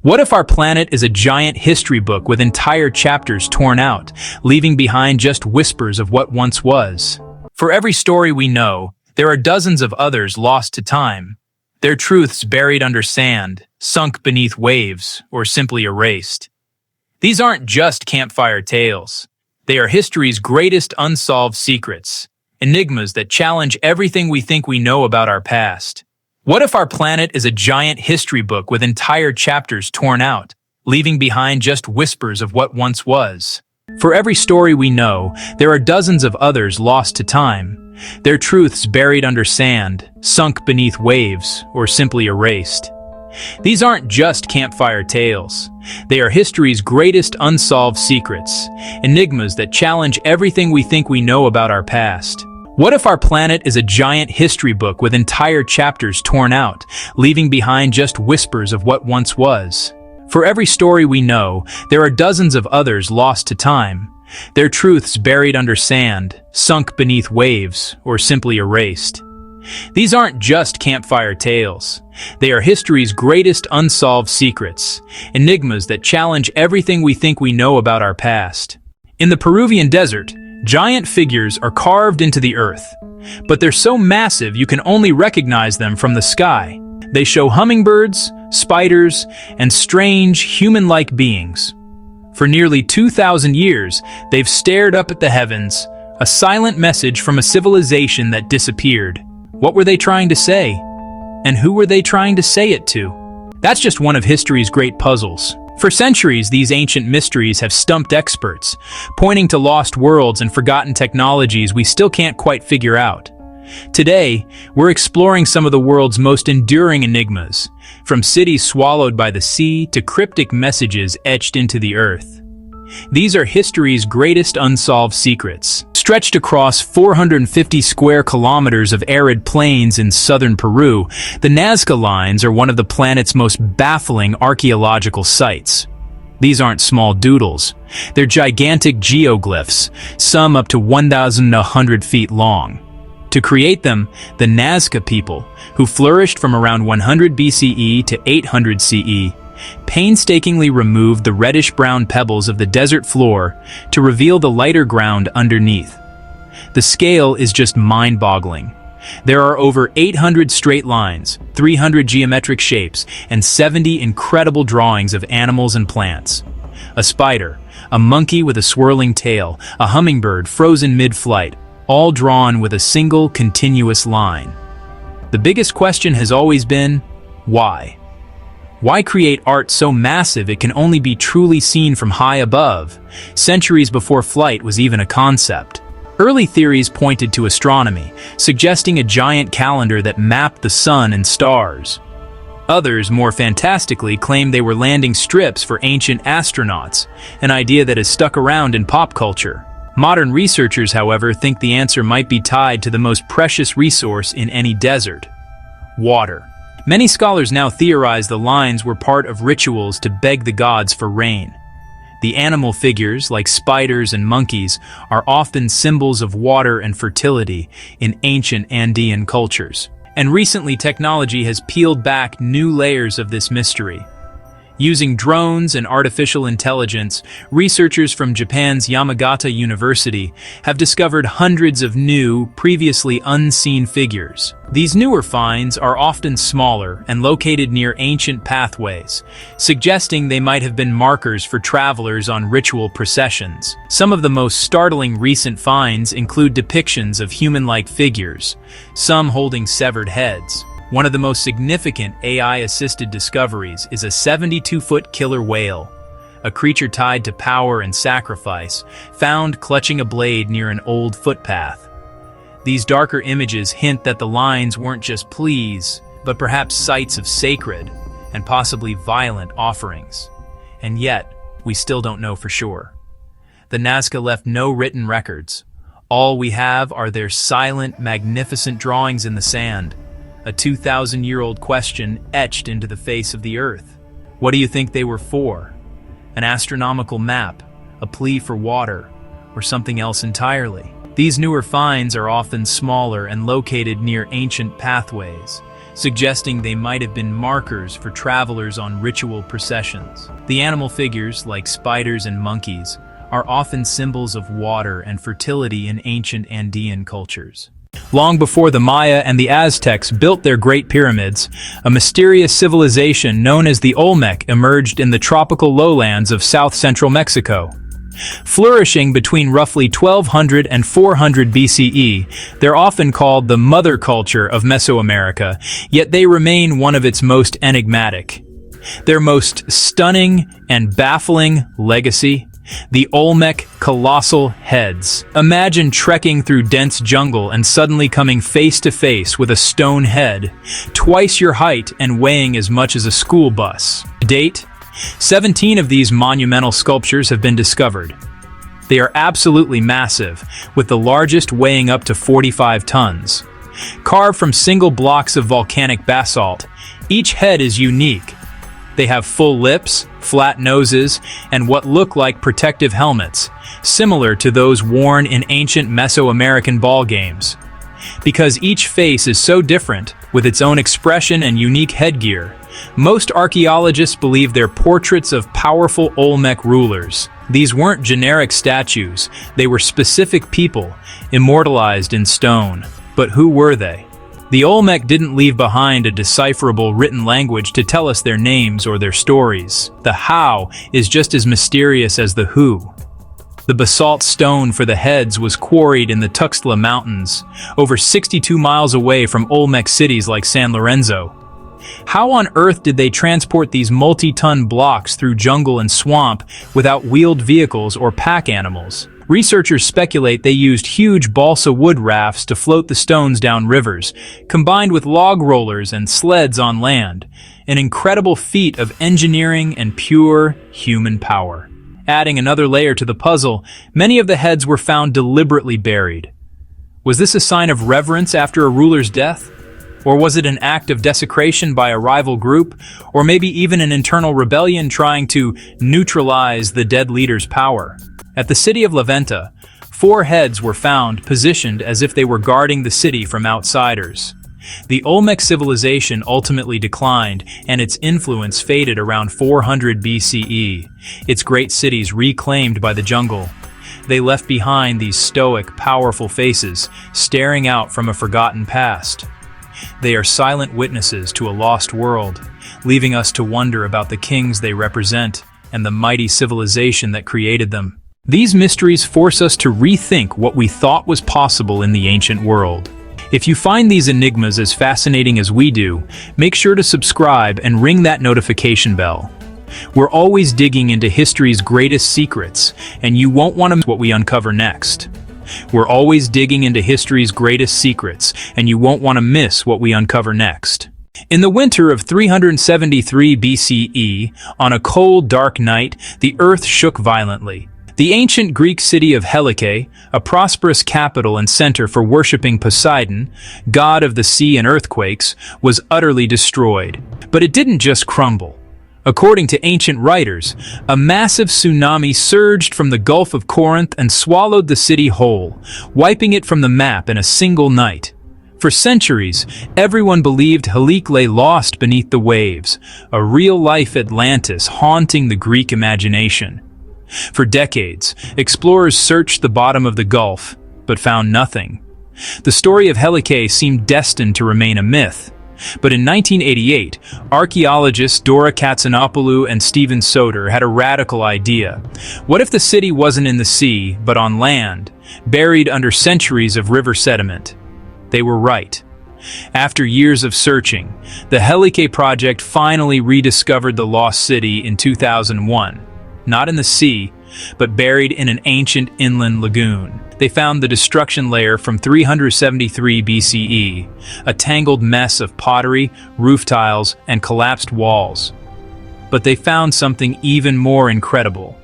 What if our planet is a giant history book with entire chapters torn out, leaving behind just whispers of what once was? For every story we know, there are dozens of others lost to time. Their truths buried under sand, sunk beneath waves, or simply erased. These aren't just campfire tales. They are history's greatest unsolved secrets, enigmas that challenge everything we think we know about our past. What if our planet is a giant history book with entire chapters torn out, leaving behind just whispers of what once was? For every story we know, there are dozens of others lost to time, their truths buried under sand, sunk beneath waves, or simply erased. These aren't just campfire tales. They are history's greatest unsolved secrets, enigmas that challenge everything we think we know about our past. What if our planet is a giant history book with entire chapters torn out, leaving behind just whispers of what once was? For every story we know, there are dozens of others lost to time, their truths buried under sand, sunk beneath waves, or simply erased. These aren't just campfire tales. They are history's greatest unsolved secrets, enigmas that challenge everything we think we know about our past. In the Peruvian desert, giant figures are carved into the earth, but they're so massive you can only recognize them from the sky. They show hummingbirds, spiders, and strange, human-like beings. For nearly 2,000 years, they've stared up at the heavens, a silent message from a civilization that disappeared. What were they trying to say? And who were they trying to say it to? That's just one of history's great puzzles. For centuries, these ancient mysteries have stumped experts, pointing to lost worlds and forgotten technologies we still can't quite figure out. Today, we're exploring some of the world's most enduring enigmas, from cities swallowed by the sea to cryptic messages etched into the earth. These are history's greatest unsolved secrets. Stretched across 450 square kilometers of arid plains in southern Peru, the Nazca Lines are one of the planet's most baffling archaeological sites. These aren't small doodles. They're gigantic geoglyphs, some up to 1,100 feet long. To create them, the Nazca people, who flourished from around 100 BCE to 800 CE, painstakingly removed the reddish-brown pebbles of the desert floor to reveal the lighter ground underneath. The scale is just mind-boggling. There are over 800 straight lines, 300 geometric shapes, and 70 incredible drawings of animals and plants. A spider, a monkey with a swirling tail, a hummingbird frozen mid-flight, all drawn with a single continuous line. The biggest question has always been, why? Why create art so massive it can only be truly seen from high above, centuries before flight was even a concept? Early theories pointed to astronomy, suggesting a giant calendar that mapped the sun and stars. Others, more fantastically, claimed they were landing strips for ancient astronauts, an idea that has stuck around in pop culture. Modern researchers, however, think the answer might be tied to the most precious resource in any desert: water. Many scholars now theorize the lines were part of rituals to beg the gods for rain. The animal figures, like spiders and monkeys, are often symbols of water and fertility in ancient Andean cultures. And recently, technology has peeled back new layers of this mystery. Using drones and artificial intelligence, researchers from Japan's Yamagata University have discovered hundreds of new, previously unseen figures. These newer finds are often smaller and located near ancient pathways, suggesting they might have been markers for travelers on ritual processions. Some of the most startling recent finds include depictions of human-like figures, some holding severed heads. One of the most significant AI-assisted discoveries is a 72-foot killer whale, a creature tied to power and sacrifice, found clutching a blade near an old footpath. These darker images hint that the lines weren't just pleas, but perhaps sites of sacred and possibly violent offerings. And yet, we still don't know for sure. The Nazca left no written records. All we have are their silent, magnificent drawings in the sand. A 2,000-year-old question etched into the face of the earth. What do you think they were for? An astronomical map, a plea for water, or something else entirely? These newer finds are often smaller and located near ancient pathways, suggesting they might have been markers for travelers on ritual processions. The animal figures, like spiders and monkeys, are often symbols of water and fertility in ancient Andean cultures. Long before the Maya and the Aztecs built their Great Pyramids, a mysterious civilization known as the Olmec emerged in the tropical lowlands of south-central Mexico. Flourishing between roughly 1200 and 400 BCE, they're often called the mother culture of Mesoamerica, yet they remain one of its most enigmatic. Their most stunning and baffling legacy: the Olmec colossal heads. Imagine trekking through dense jungle and suddenly coming face to face with a stone head, twice your height and weighing as much as a school bus. To date, 17 of these monumental sculptures have been discovered. They are absolutely massive, with the largest weighing up to 45 tons. Carved from single blocks of volcanic basalt, each head is unique. They have full lips, flat noses, and what look like protective helmets, similar to those worn in ancient Mesoamerican ball games. Because each face is so different, with its own expression and unique headgear, most archaeologists believe they're portraits of powerful Olmec rulers. These weren't generic statues, they were specific people, immortalized in stone. But who were they? The Olmec didn't leave behind a decipherable written language to tell us their names or their stories. The how is just as mysterious as the who. The basalt stone for the heads was quarried in the Tuxtla Mountains, over 62 miles away from Olmec cities like San Lorenzo. How on earth did they transport these multi-ton blocks through jungle and swamp without wheeled vehicles or pack animals? Researchers speculate they used huge balsa wood rafts to float the stones down rivers, combined with log rollers and sleds on land, an incredible feat of engineering and pure human power. Adding another layer to the puzzle, many of the heads were found deliberately buried. Was this a sign of reverence after a ruler's death? Or was it an act of desecration by a rival group, or maybe even an internal rebellion trying to neutralize the dead leader's power? At the city of La Venta, 4 heads were found positioned as if they were guarding the city from outsiders. The Olmec civilization ultimately declined, and its influence faded around 400 BCE, its great cities reclaimed by the jungle. They left behind these stoic, powerful faces, staring out from a forgotten past. They are silent witnesses to a lost world, leaving us to wonder about the kings they represent and the mighty civilization that created them. These mysteries force us to rethink what we thought was possible in the ancient world. If you find these enigmas as fascinating as we do, make sure to subscribe and ring that notification bell. We're always digging into history's greatest secrets, and you won't want to miss what we uncover next. We're always digging into history's greatest secrets, and you won't want to miss what we uncover next. In the winter of 373 BCE, on a cold, dark night, the earth shook violently. The ancient Greek city of Helike, a prosperous capital and center for worshipping Poseidon, god of the sea and earthquakes, was utterly destroyed. But it didn't just crumble. According to ancient writers, a massive tsunami surged from the Gulf of Corinth and swallowed the city whole, wiping it from the map in a single night. For centuries, everyone believed Helike lay lost beneath the waves, a real-life Atlantis haunting the Greek imagination. For decades, explorers searched the bottom of the Gulf, but found nothing. The story of Helike seemed destined to remain a myth. But in 1988, archaeologists Dora Katsinopoulou and Steven Soter had a radical idea. What if the city wasn't in the sea, but on land, buried under centuries of river sediment? They were right. After years of searching, the Helike project finally rediscovered the lost city in 2001. Not in the sea, but buried in an ancient inland lagoon. They found the destruction layer from 373 BCE, a tangled mess of pottery, roof tiles, and collapsed walls. But they found something even more incredible.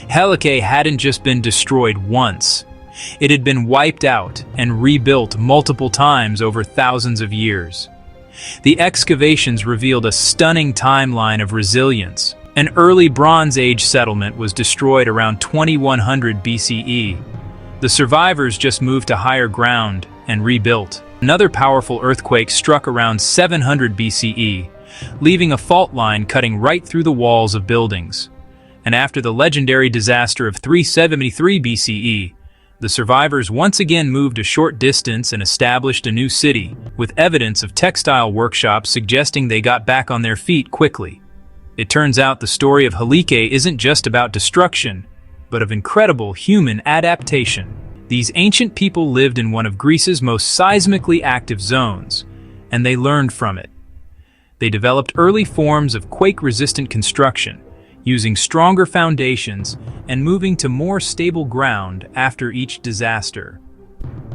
Helike hadn't just been destroyed once. It had been wiped out and rebuilt multiple times over thousands of years. The excavations revealed a stunning timeline of resilience. An early Bronze Age settlement was destroyed around 2100 BCE. The survivors just moved to higher ground and rebuilt. Another powerful earthquake struck around 700 BCE, leaving a fault line cutting right through the walls of buildings. And after the legendary disaster of 373 BCE, the survivors once again moved a short distance and established a new city, with evidence of textile workshops suggesting they got back on their feet quickly. It turns out the story of Halike isn't just about destruction, but of incredible human adaptation. These ancient people lived in one of Greece's most seismically active zones, and they learned from it. They developed early forms of quake-resistant construction, using stronger foundations and moving to more stable ground after each disaster.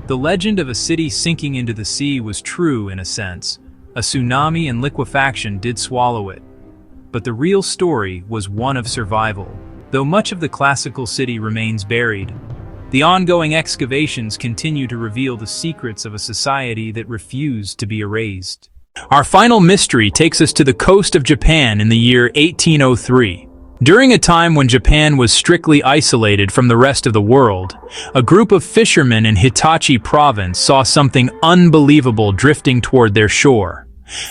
The legend of a city sinking into the sea was true in a sense. A tsunami and liquefaction did swallow it. But the real story was one of survival. Though much of the classical city remains buried, the ongoing excavations continue to reveal the secrets of a society that refused to be erased. Our final mystery takes us to the coast of Japan in the year 1803. During a time when Japan was strictly isolated from the rest of the world, a group of fishermen in Hitachi province saw something unbelievable drifting toward their shore.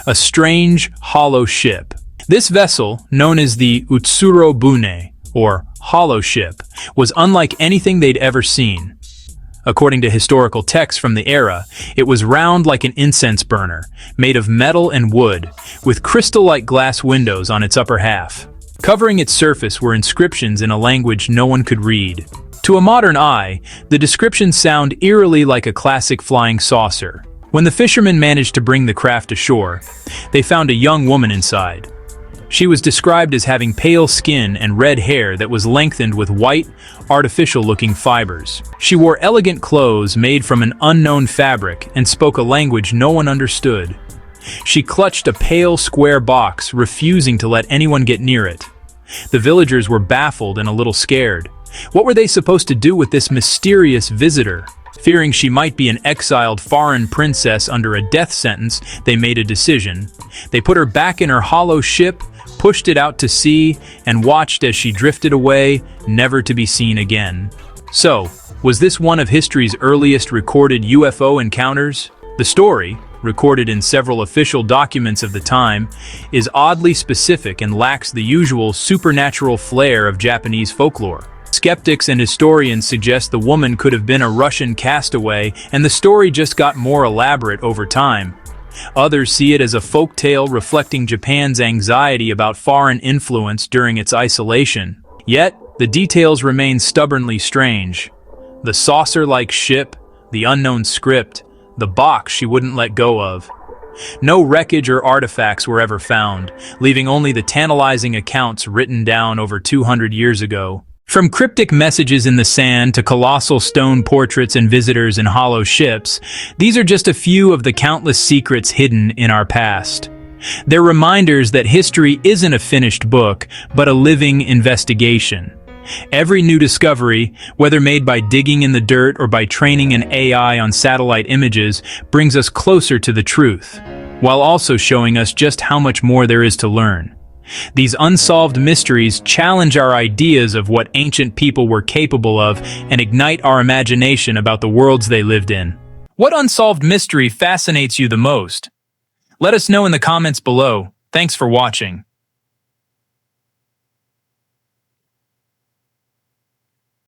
A strange, hollow ship. This vessel, known as the Utsuro Bune, or hollow ship, was unlike anything they'd ever seen. According to historical texts from the era, it was round like an incense burner, made of metal and wood, with crystal-like glass windows on its upper half. Covering its surface were inscriptions in a language no one could read. To a modern eye, the descriptions sound eerily like a classic flying saucer. When the fishermen managed to bring the craft ashore, they found a young woman inside. She was described as having pale skin and red hair that was lengthened with white, artificial-looking fibers. She wore elegant clothes made from an unknown fabric and spoke a language no one understood. She clutched a pale, square box, refusing to let anyone get near it. The villagers were baffled and a little scared. What were they supposed to do with this mysterious visitor? Fearing she might be an exiled foreign princess under a death sentence, they made a decision. They put her back in her hollow ship, pushed it out to sea, and watched as she drifted away, never to be seen again. So, was this one of history's earliest recorded UFO encounters? The story, recorded in several official documents of the time, is oddly specific and lacks the usual supernatural flair of Japanese folklore. Skeptics and historians suggest the woman could have been a Russian castaway, and the story just got more elaborate over time. Others see it as a folk tale reflecting Japan's anxiety about foreign influence during its isolation. Yet, the details remain stubbornly strange. The saucer-like ship, the unknown script, the box she wouldn't let go of. No wreckage or artifacts were ever found, leaving only the tantalizing accounts written down over 200 years ago. From cryptic messages in the sand to colossal stone portraits and visitors in hollow ships, these are just a few of the countless secrets hidden in our past. They're reminders that history isn't a finished book, but a living investigation. Every new discovery, whether made by digging in the dirt or by training an AI on satellite images, brings us closer to the truth, while also showing us just how much more there is to learn. These unsolved mysteries challenge our ideas of what ancient people were capable of and ignite our imagination about the worlds they lived in. What unsolved mystery fascinates you the most? Let us know in the comments below. Thanks for watching.